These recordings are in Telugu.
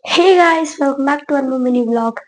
Hey guys, welcome back to an mini vlog.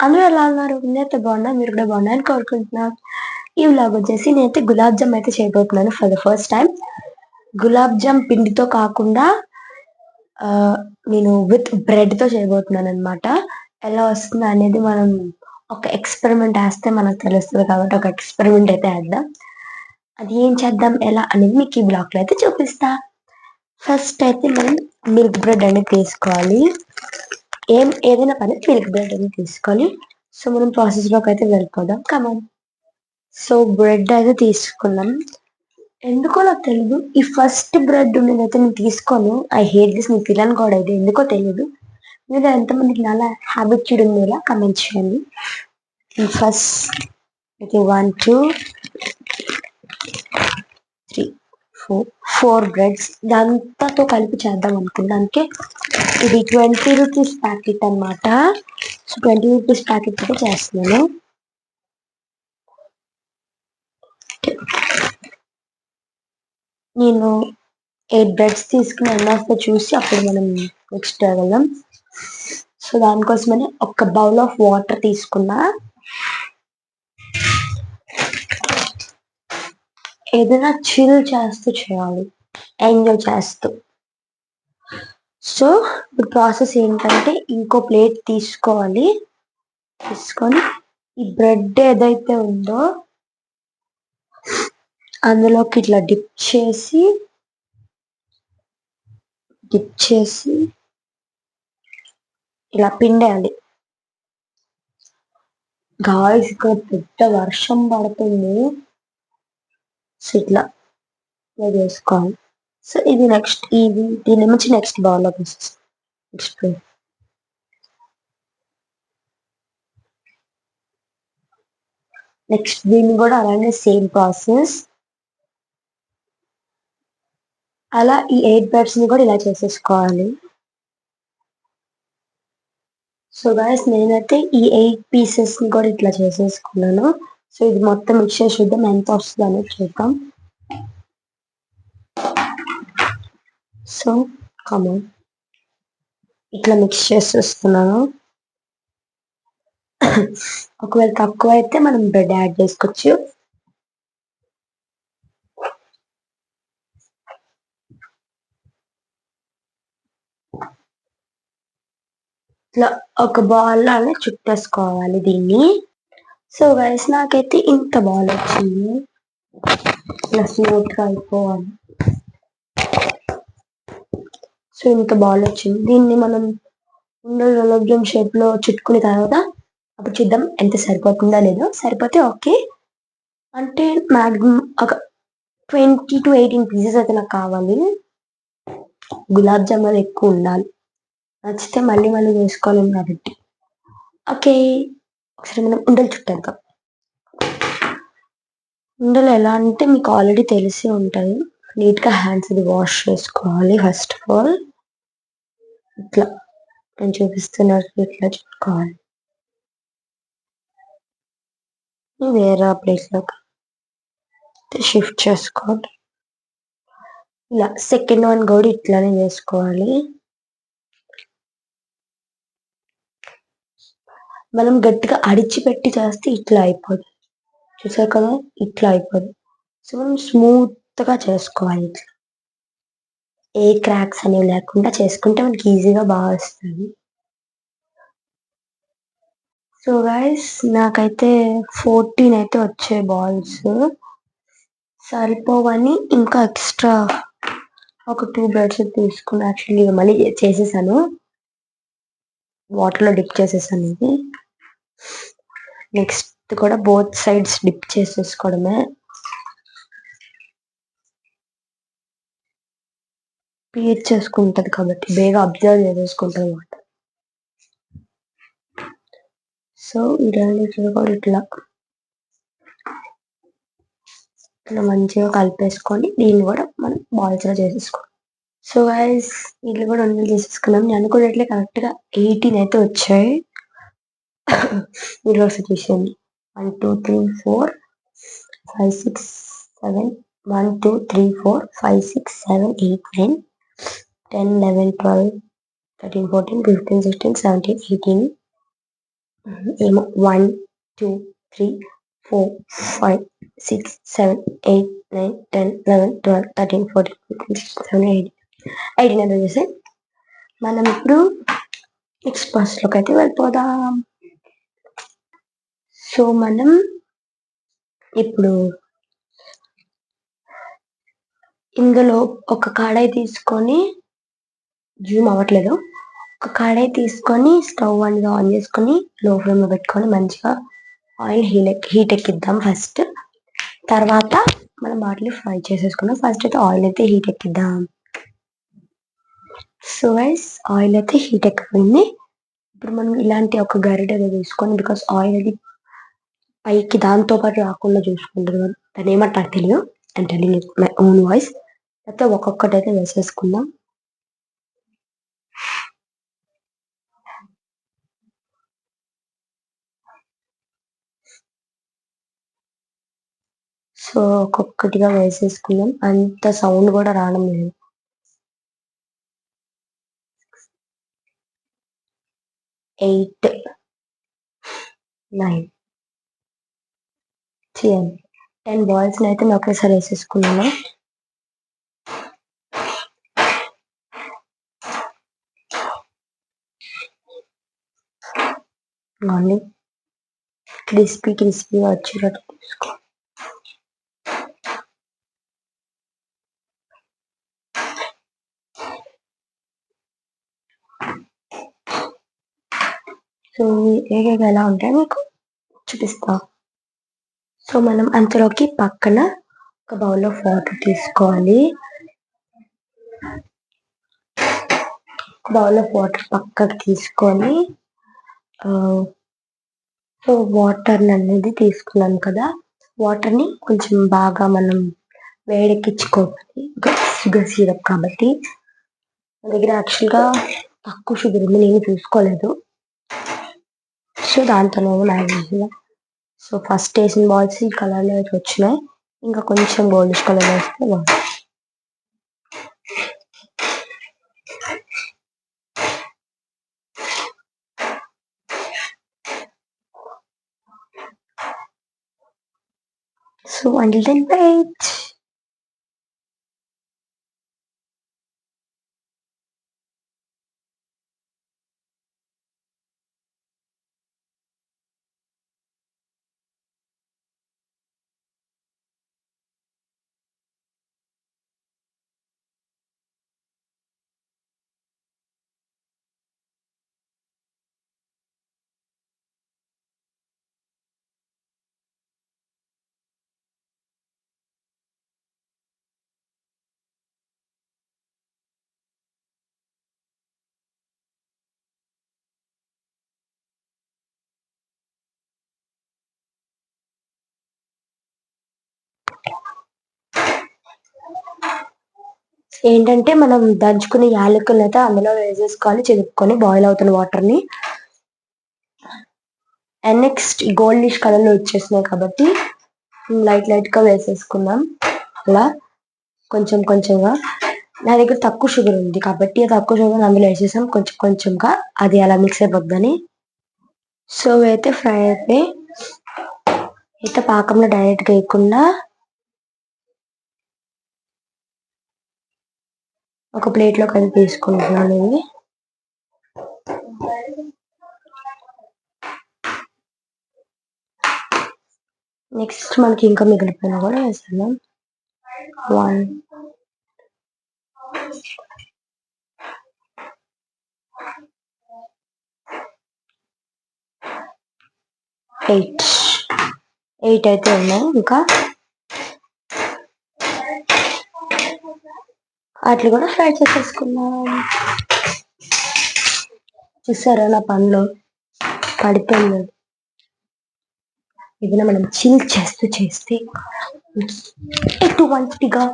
అందరూ ఎలా ఉన్నారు? నేనైతే బాగున్నా, మీరు కూడా బాగున్నారని కోరుకుంటున్నా. ఈ వ్లాగ్ వచ్చేసి నేనైతే గులాబ్ జామ్ అయితే చేయబోతున్నాను for the first time. Gulab jam పిండితో కాకుండా ఆ, నేను విత్ బ్రెడ్ తో చేయబోతున్నాను అనమాట. ఎలా వస్తుంది అనేది మనం ఒక ఎక్స్పెరిమెంట్ వేస్తే మనకు తెలుస్తుంది, కాబట్టి ఒక ఎక్స్పెరిమెంట్ అయితే వేద్దాం. అది ఏం చేద్దాం ఎలా అనేది మీకు ఈ బ్లాగ్ లో అయితే చూపిస్తా. ఫస్ట్ అయితే మనం మిల్క్ బ్రెడ్ అనేది తీసుకోవాలి. ఏదైనా పని మిల్క్ బ్రెడ్ అని తీసుకోవాలి. సో మనం ప్రాసెస్ లోకి అయితే వెళ్ళిపోదాం, కమాన్. సో బ్రెడ్ అయితే తీసుకున్నాం. ఎందుకో నాకు తెలియదు, ఈ ఫస్ట్ బ్రెడ్ ఉన్నదైతే నేను తీసుకోను. ఐ హేట్ దిస్, నేను తినను కూడా. ఇది ఎందుకో తెలియదు. మీరు ఎంతమందికి నాలా హ్యాబిట్ ఉండేలా కమెంట్ చేయండి. ఫస్ట్ అయితే 1 2 3 4 బ్రెడ్స్ దాంతో కలిపి చేద్దాం అనుకున్నానికి. ఇది 20 రూపీస్ ప్యాకెట్ అన్నమాట. సో 20 రూపీస్ ప్యాకెట్ అయితే చేస్తున్నాను. నేను 8 బ్రెడ్స్ తీసుకుని ఎన్నో చూసి అప్పుడు మనం నెక్స్ట్ వెళ్దాం. సో దానికోసమని ఒక బౌల్ ఆఫ్ వాటర్ తీసుకున్నా. ఏదైనా చిల్ చేస్తూ చేయాలి, ఎంజాయ్ చేస్తూ. సో ఇప్పుడు ప్రాసెస్ ఏంటంటే, ఇంకో ప్లేట్ తీసుకోవాలి. తీసుకొని ఈ బ్రెడ్ ఏదైతే ఉందో అందులోకి ఇట్లా డిప్ చేసి ఇలా పిండేయాలి. గాయస్, ఇక్కడ పెద్ద వర్షం పడుతుంది. సో ఇట్లా వేసుకోవాలి. సో ఇది నెక్స్ట్, దీని నుంచి నెక్స్ట్ బౌల్ లో నెక్స్ట్ నెక్స్ట్ దీన్ని కూడా అలానే సేమ్ ప్రాసెస్. అలా ఈ 8 బ్రెడ్స్ ని కూడా ఇలా చేసేసుకోవాలి. సో గాయస్, నేనైతే ఈ 8 పీసెస్ ని కూడా ఇట్లా చేసేసుకున్నాను. సో ఇది మొత్తం మిక్స్ చేసి చూద్దాం ఎంత వస్తుంది అనేది చూద్దాం. సో కమన్, ఇట్లా మిక్స్ చేసేస్తున్నాను. ఒకవేళ తక్కువ అయితే మనం బ్రెడ్ యాడ్ చేసుకోవచ్చు. ఇట్లా ఒక బాల్ లాగా చుట్టేసుకోవాలి దీన్ని. సో గైస్, నాకైతే ఇంత బాల్ వచ్చింది. ఇలా స్మూత్ గా అయిపోవాలి. సో ఇంత బాల్ వచ్చింది. దీన్ని మనం గులాబ్ జామ్ షేప్ లో చుట్టుకున్న తర్వాత అప్పుడు చూద్దాం ఎంత సరిపోతుందా లేదో. సరిపోతే ఓకే. అంటే మాక్సిమం ఒక 20 to 18 పీసెస్ అయితే నాకు కావాలి. గులాబ్ జామున్ ఎక్కువ ఉండాలి, నచ్చితే మళ్ళీ మళ్ళీ వేసుకోలేము కాబట్టి. ఓకే, ఒకసారి మనం ఉండలు చుట్టేద్దాం. ఉండలు ఎలా అంటే మీకు ఆల్రెడీ తెలిసి ఉంటుంది. నీట్ గా హ్యాండ్స్ ఇది వాష్ చేసుకోవాలి. ఫస్ట్ ఆఫ్ ఆల్ ఇట్లా నేను చూపిస్తున్నట్టు ఇట్లా చుట్టుకోవాలి. వేరే ప్లేస్ లోకి షిఫ్ట్ చేసుకోవాలి. ఇలా సెకండ్ వన్ కూడా ఇట్లానే చేసుకోవాలి. మనం గట్టిగా అడిచిపెట్టి చేస్తే ఇట్లా అయిపోదు, చూసారు కదా, ఇట్లా అయిపోదు. సో మనం స్మూత్ గా చేసుకోవాలి. ఇట్లా ఏ క్రాక్స్ అనేవి లేకుండా చేసుకుంటే మనకి ఈజీగా బాగా వస్తుంది. సో గైస్, నాకైతే 14 అయితే వచ్చాయి బాల్స్. సరిపోవని ఇంకా ఎక్స్ట్రా ఒక 2 బ్రెడ్స్ తీసుకుని యాక్చువల్లీ మళ్ళీ చేసేసాను, వాటర్ లో డిప్ చేసేసాను. ఇది నెక్స్ట్ కూడా బోత్ సైడ్స్ డిప్ చేసేసుకోవడమే. పీచ్ చేసుకుంటది కాబట్టి బేగా అబ్జర్వ్ చేసేసుకుంటది వాటర్. సో ఈ రెండింటిని కూడా ఇట్లా మంచిగా కలిపేసుకొని దీన్ని కూడా మనం బాల్స్ గా చేసేసుకోవాలి. సో గైస్, ఇల్లు కూడా ఉండలు చేసేసుకున్నాం. నేను అనుకున్నట్లే కరెక్ట్ గా 18 అయితే వచ్చాయి. మీరు ఒకసారి చూసేయండి. 1 2 3 4 5 6 7 1 2 3 4 5 6 7 8 9 10 11 12 13, 14, 15, 16, 17, 18 ఏమో 1, 2, 3, 4, 5, 6, 7, 8, 9, 10, 11, 12, 13, 14, 15, 16, 17, 18 ఎంత చేసి మనం ఇప్పుడు నెక్స్ట్ ప్రాసెస్లోకి అయితే వెళ్ళిపోదాం. సో మనం ఇప్పుడు ఇందులో ఒక కడాయి తీసుకొని, జూమ్ అవ్వట్లేదు, ఒక కడాయి తీసుకొని స్టవ్ అనేది ఆన్ చేసుకొని లో ఫ్లేమ్లో పెట్టుకొని మంచిగా ఆయిల్ హీట్ ఎక్కిద్దాం ఫస్ట్. తర్వాత మనం వాటిని ఫ్రై చేసేసుకున్నాం. ఫస్ట్ అయితే ఆయిల్ అయితే హీట్ ఎక్కిద్దాం. సో గైస్ ఆయిల్ అయితే హీట్ ఎక్కిపోయింది. ఇప్పుడు మనం ఇలాంటి ఒక గరిటె తీసుకొని, బికాస్ ఆయిల్ అది పైకి దాంతో పాటు రాకుండా చూసుకుంటారు కదా, దాని ఏమంటే నాకు తెలియదు, and telling my own voice. అయితే ఒక్కొక్కటి అయితే వేసేసుకుందాం. సో ఒక్కొక్కటిగా వేసేసుకుందాం. అంత సౌండ్ కూడా రావడం లేదు. 8, 9, 10 బాల్స్ అయితే నేను ఒకేసారి వేసేసుకున్నాను. మళ్ళీ క్రిస్పీగా వచ్చేటట్టు తీసుకో. సో ఏవేవి ఎలా ఉంటాయో మీకు చూపిస్తా. సో మనం అంతలోకి పక్కన ఒక బౌల్ ఆఫ్ వాటర్ తీసుకోవాలి. బౌల్ ఆఫ్ వాటర్ పక్కకు తీసుకొని, సో వాటర్ అనేది తీసుకున్నాం కదా, వాటర్ని కొంచెం బాగా మనం వేడెక్కించుకోవాలి. షుగర్ సిరప్ కాబట్టి నా దగ్గర యాక్చువల్గా తక్కువ షుగర్ ఉంది, నేను చూసుకోలేదు. సో దాంతో నేను మ్యాగ్నెట్. సో ఫస్ట్ వేసిన బాల్స్ ఈ కలర్లో అయితే వచ్చినాయి, ఇంకా కొంచెం గోల్డిష్ కలర్ వేస్తే బాగుంది. So until then wait. ఏంటంటే మనం దంచుకునే యాలకులు అయితే అందులో వేసేసుకోవాలి, చిలుపుకొని బాయిల్ అవుతున్న వాటర్ని. అండ్ నెక్స్ట్ గోల్డిష్ కలర్లో వచ్చేసినాయి కాబట్టి లైట్గా వేసేసుకుందాం. అలా కొంచెం కొంచెంగా. నా దగ్గర తక్కువ షుగర్ ఉంది కాబట్టి తక్కువ షుగర్ అందులో వేసేసాం కొంచెం కొంచెంగా, అది అలా మిక్స్ అయిపోద్దని. సో అయితే ఫ్రై అయితే పాకంలో డైరెక్ట్గా వేయకుండా ఒక ప్లేట్లోకి అది తీసుకుంటున్నాను. ఇది నెక్స్ట్ మనకి ఇంకా మిగిలిపోయినా కూడా వేసాను. 1, 8 అయితే ఉన్నాయి. ఇంకా వాటిని కూడా ఫ్రై చేసేసుకున్నాం. చూసారా నా పనిలో పడిపోయింది. ఏదైనా మనం చిల్ చేస్తే ఎటువంటిగా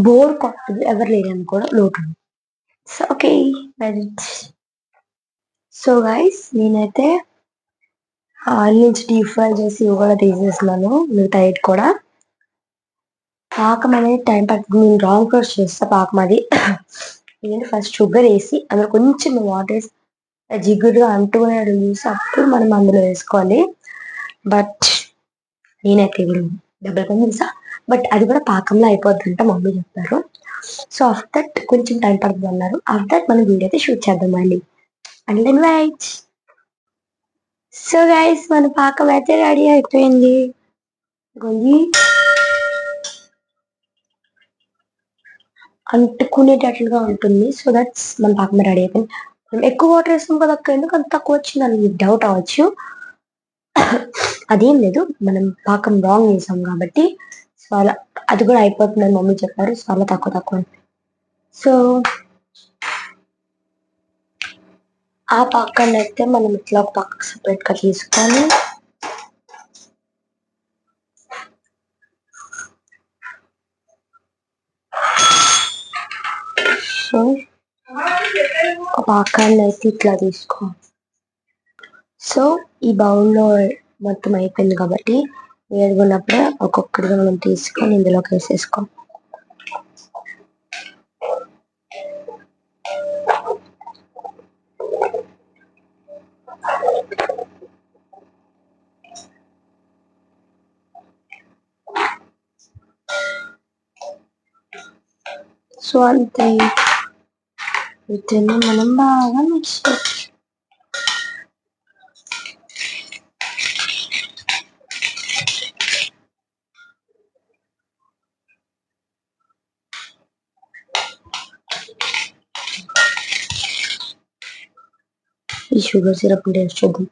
బోర్ కొట్టదు, ఎవరు లేరని కూడా లోటు. సో ఓకే, సో గైస్ నేనైతే ఆయిల్ నుంచి డీప్ ఫ్రై చేసి ఇవి కూడా తీసేసినాను, మిగతా కూడా. పాకం అనేది టైం పడుతుంది, నేను రాంగ్ ఫ్రెష్ చేస్తా పాకం అది. ఏంటంటే ఫస్ట్ షుగర్ వేసి అందులో కొంచెం వాటర్ వేసి జిగురుగా అంటుకునేటట్టు చూసి అప్పుడు మనం అందులో వేసుకోవాలి. బట్ నేనైతే ఇప్పుడు డబ్బులు పని చేసా. బట్ అది కూడా పాకంలో అయిపోద్దంట మమ్మీ చెప్పారు. సో ఆఫ్టర్ దట్ కొంచెం టైం పడుతుంది అన్నారు. ఆఫ్టర్ దట్ మనం వీడియో అయితే షూట్ చేద్దాం మళ్ళీ. And then wait. So guys మన పాకం అయితే రెడీ అయిపోయింది. గొయ్యి అంటుకునేటట్లుగా ఉంటుంది. సో దట్స్ మన పాకం రెడీ అయిపోయింది. మనం ఎక్కువ వాటర్ వేస్తాం కదా అక్క, ఎందుకు అంత తక్కువ వచ్చిందని మీకు డౌట్ అవ్వచ్చు. అదేం లేదు, మనం పాకం రాంగ్ వేసాం కాబట్టి సో అలా అది కూడా అయిపోతుందని మమ్మీ చెప్పారు. సో అలా తక్కువ తక్కువ. సో ఆ పాకాన్ని అయితే మనం ఇట్లా ఒక పక్కకు సపరేట్ గా తీసుకొని సో ఒక పాకాన్ని అయితే ఇట్లా తీసుకోవాలి. సో ఈ బౌల్లో మొత్తం అయిపోయింది కాబట్టి వేడుకున్నప్పుడే ఒక్కొక్కటిగా మనం తీసుకొని ఇందులోకి వేసేసుకో. సో అంతే, వీటిని మనం బాగా మిక్స్ చేస్తాం. ఈ షుగర్ సిరప్ టేస్ట్ చూద్దాం.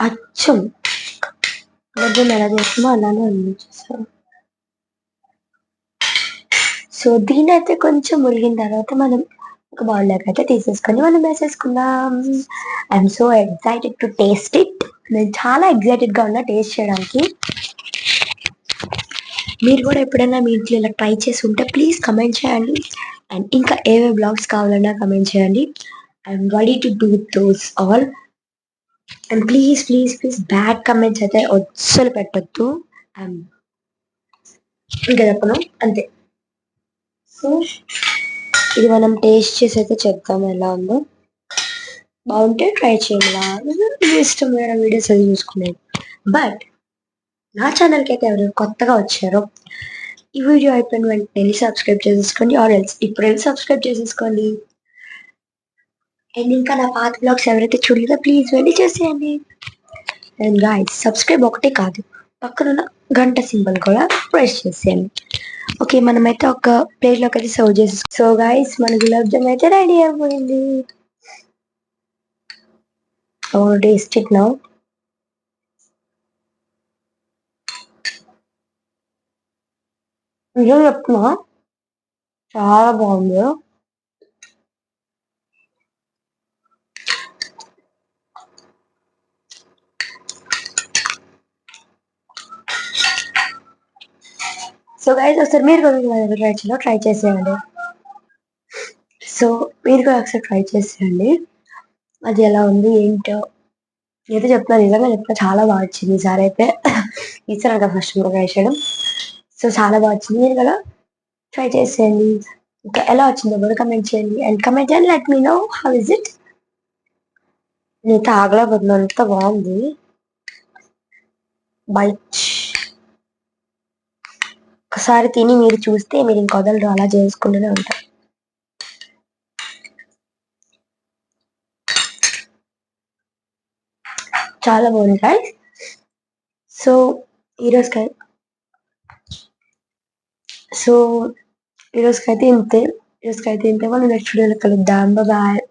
అచ్చం మధ్యలో ఎలా చేస్తామో అలానే అందించేస్తాం. సో దీని అయితే కొంచెం మురిగిన తర్వాత మనం ఒక బౌల్లోకి అయితే తీసేసుకొని మనం వేసేసుకుందాం. I'm so excited to taste it. నేను చాలా ఎక్సైటెడ్ గా ఉన్నా టేస్ట్ చేయడానికి. మీరు కూడా ఎప్పుడైనా మీ ఇంట్లో ఇలా ట్రై చేసి ఉంటే ప్లీజ్ కమెంట్ చేయండి. అండ్ ఇంకా ఏవే బ్లాగ్స్ కావాలన్నా కమెంట్ చేయండి. I'm ready to do those all. And please please please bad comments అయితే అస్సలు పెట్టద్దు. ఇంకా చెప్పను అంతే. సో ఇది మనం టేస్ట్ చేసి అయితే చెప్తాం ఎలా ఉందో. బాగుంటే ట్రై చేయాలి, ఇష్టం వేరే వీడియోస్ అది చూసుకునేది. బట్ నా ఛానల్కి అయితే ఎవరైనా కొత్తగా వచ్చారో ఈ వీడియో అయిపోయిన వెంటనే సబ్స్క్రైబ్ చేసేసుకోండి. ఆర్ ఎల్స్ ఇప్పుడు వెళ్ళి సబ్స్క్రైబ్ చేసేసుకోండి. అండ్ ఇంకా నా పాత బ్లాగ్స్ ఎవరైతే చూడలేదో ప్లీజ్ వెళ్ళి చేసేయండి. అండ్ గైస్ సబ్స్క్రైబ్ ఒకటే కాదు, పక్కనున్న గంట సింబల్ కూడా ప్రెస్ చేసేయండి. ఓకే మనమైతే ఒక ప్లేట్లోకి అయితే సర్వ్ చేసి. సో గైస్ మన గులాబ్ జామ్ అయితే రెడీ అయిపోయింది. Taste it now. నిజం చెప్తున్నా చాలా బాగుంది. సో గైస్ ఒకసారి మీరు కూడా ట్రై చేసేయండి. సో మీరు కూడా ఒకసారి ట్రై చేసేయండి. అది ఎలా ఉంది ఏంటో ఏదో చెప్తున్నా, నిజంగా చెప్తున్నా చాలా బాగా వచ్చింది ఈసారి అయితే. ఈసారి కదా ఫస్ట్ కూడా ట్రై చేయడం. సో చాలా బాగా వచ్చింది, మీరు కూడా ట్రై చేసేయండి. ఇంకా ఎలా వచ్చిందో కూడా కమెంట్ చేయండి. And comment and let me know how is it. నేనైతే ఆగలేకపోతున్నాను, అంత బాగుంది. బైట్ ఒకసారి తిని మీరు చూస్తే మీరు ఇంక వదలరు, అలా చేసుకుంటూనే ఉంటారు. చాలా బాగుంది గైస్. సో ఈరోజుకి సో ఈరోజుకైతే ఇంతే. మనం నెక్స్ట్ వీడియోలో కలుద్దాం. బాయ్.